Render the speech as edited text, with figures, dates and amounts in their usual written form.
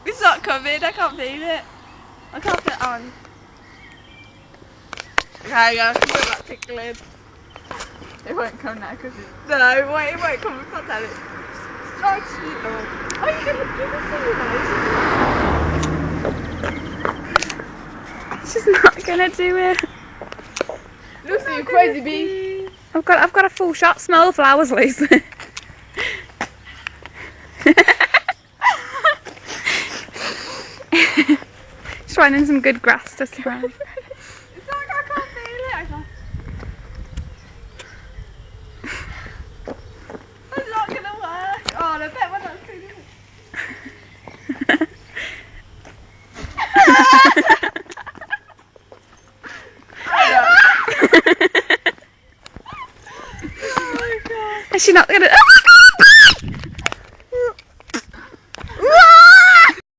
It's not coming, I can't feel it. I can't put it on. Okay, I can put that tickling. It won't come now because it's... No, it won't come, I can't tell it. Strike sweet love. Oh, you can do She's not gonna do it. Lucy, you crazy bee. I've got a full shot. Smell the flowers, Lucy. Just finding some good grass to spray. It's like I can't feel it. It's not gonna work. Oh, I bet when that's clean. Is she not gonna?